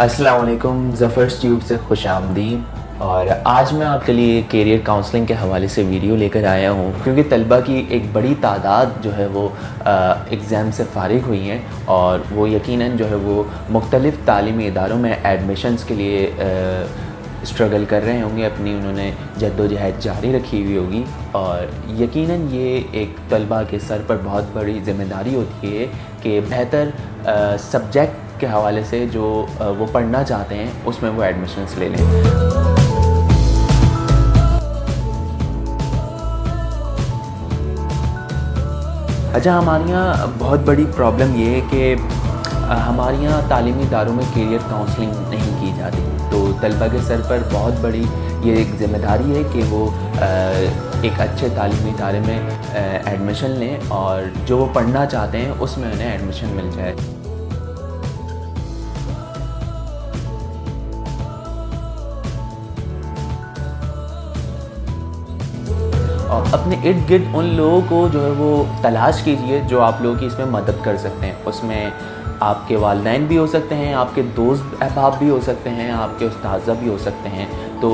अस्सलाम वालेकुम, ज़फ़र्स ट्यूब से खुश आमदीद। और आज मैं आपके लिए कैरियर काउंसलिंग के हवाले से वीडियो लेकर आया हूँ, क्योंकि तलबा की एक बड़ी तादाद जो है वो एग्ज़ाम से फ़ारिग हुई हैं और वो यकीनन जो है वो मुख्तलिफ़ तालीमी इदारों में एडमिशन्स के लिए स्ट्रगल कर रहे होंगे, अपनी उन्होंने जद्दोजहद जारी रखी हुई होगी। और यकीनन ये एक तलबा के सर पर बहुत बड़ी ज़िम्मेदारी होती है कि बेहतर सब्जेक्ट के हवाले से जो वो पढ़ना चाहते हैं उसमें वो एडमिशन्स ले लें। अच्छा, हमारे यहाँ बहुत बड़ी प्रॉब्लम ये है कि हमारे यहाँ तालीमी इदारों में कैरियर काउंसलिंग नहीं की जाती, तो तलबा के सर पर बहुत बड़ी ये एक ज़िम्मेदारी है कि वो एक अच्छे तालीमी इदारे में एडमिशन लें और जो वो पढ़ना चाहते हैं उसमें उन्हें एडमिशन मिल जाए। और अपने इर्द गिर्द उन लोगों को जो है वो तलाश कीजिए जो आप लोगों की इसमें मदद कर सकते हैं। उसमें आपके वालिदैन भी हो सकते हैं, आपके दोस्त अहबाब भी हो सकते हैं, आपके उस्ताज़ा भी हो सकते हैं। तो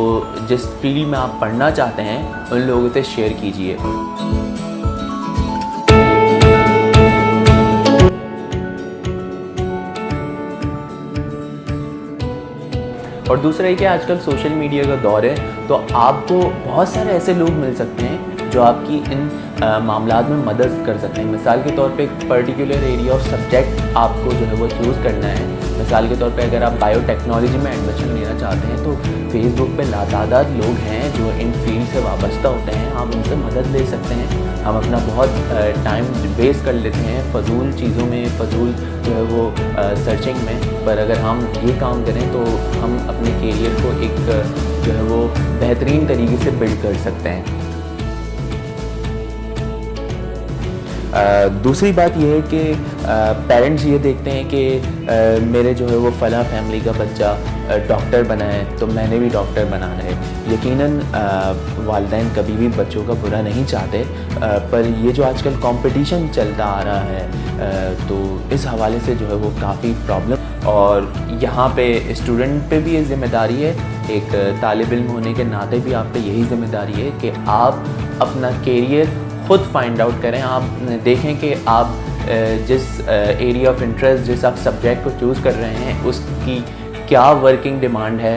जिस फील्ड में आप पढ़ना चाहते हैं उन लोगों से शेयर कीजिए। और दूसरा ये कि आजकल सोशल मीडिया का दौर है, तो आपको बहुत सारे ऐसे लोग मिल सकते हैं जो आपकी इन मामलात में मदद कर सकते हैं। मिसाल के तौर पे एक पर्टिकुलर एरिया ऑफ सब्जेक्ट आपको जो है वो चूज़ करना है। मिसाल के तौर पे अगर आप बायोटेक्नोलॉजी में एडमिशन लेना चाहते हैं तो फेसबुक पे लातादाद लोग हैं जो इन फील्ड से वाबस्ता होते हैं, आप उनसे मदद ले सकते हैं। हम अपना बहुत टाइम वेस्ट कर लेते हैं फ़जूल चीज़ों में, फ़जूल जो है वो सर्चिंग में, पर अगर हम ये काम करें तो हम अपने कैरियर को एक जो है वो बेहतरीन तरीके से बिल्ड कर सकते हैं। दूसरी बात यह है कि पेरेंट्स ये देखते हैं कि मेरे जो है वो फ़लाँ फैमिली का बच्चा डॉक्टर बना है तो मैंने भी डॉक्टर बनाना है। यकीनन वालिदैन कभी भी बच्चों का बुरा नहीं चाहते, पर ये जो आजकल कंपटीशन चलता आ रहा है तो इस हवाले से जो है वो काफ़ी प्रॉब्लम, और यहाँ पे स्टूडेंट पे भी ये ज़िम्मेदारी है, एक तालिब इल्म होने के नाते भी आप पे यही ज़िम्मेदारी है कि आप अपना कैरियर ख़ुद फाइंड आउट करें। आप देखें कि आप जिस एरिया ऑफ इंटरेस्ट, जिस आप सब्जेक्ट को चूज़ कर रहे हैं उसकी क्या वर्किंग डिमांड है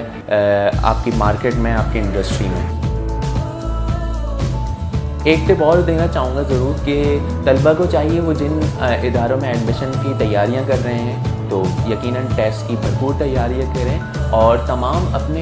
आपकी मार्केट में, आपकी इंडस्ट्री में। एक टिप और देना चाहूँगा ज़रूर कि तलबा को चाहिए वो जिन इदारों में एडमिशन की तैयारियाँ कर रहे हैं तो यकीनन टेस्ट की भरपूर तैयारियाँ करें और तमाम अपने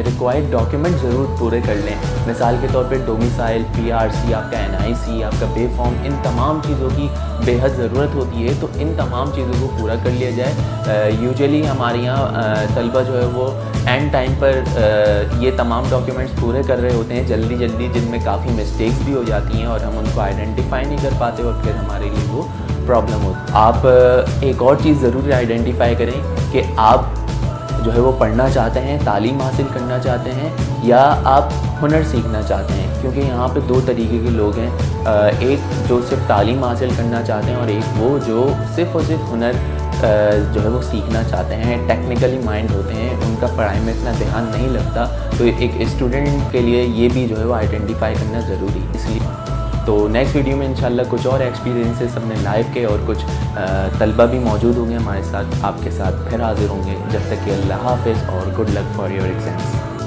रिक्वायर्ड डॉक्यूमेंट ज़रूर पूरे कर लें। मिसाल के तौर पे डोमिसाइल, PRC, आपका NIC, आपका पे फॉर्म, इन तमाम चीज़ों की बेहद ज़रूरत होती है, तो इन तमाम चीज़ों को पूरा कर लिया जाए। यूजुअली हमारे यहाँ तलबा जो है वो एंड टाइम पर ये तमाम डॉक्यूमेंट्स पूरे कर रहे होते हैं जल्दी, जिनमें काफ़ी मिस्टेक्स भी हो जाती हैं और हम उनको आइडेंटिफाई नहीं कर पाते और फिर हमारे लिए वो प्रॉब्लम होती। आप एक और चीज़ ज़रूर आइडेंटिफाई करें कि आप जो है वो पढ़ना चाहते हैं, तालीम हासिल करना चाहते हैं या आप हुनर सीखना चाहते हैं, क्योंकि यहाँ पे दो तरीके के लोग हैं। एक जो सिर्फ तालीम हासिल करना चाहते हैं और एक वो जो सिर्फ़ और सिर्फ हुनर जो है वो सीखना चाहते हैं, टेक्निकली माइंड होते हैं, उनका पढ़ाई में इतना ध्यान नहीं लगता। तो एक स्टूडेंट के लिए ये भी जो है वो आइडेंटिफाई करना ज़रूरी है। इसलिए तो नेक्स्ट वीडियो में इंशाल्लाह कुछ और एक्सपीरियंसेस अपने लाइफ के और कुछ तलबा भी मौजूद होंगे हमारे साथ, आपके साथ फिर हाजिर होंगे। जब तक कि अल्लाह हाफ़िज़ और good luck for your exams.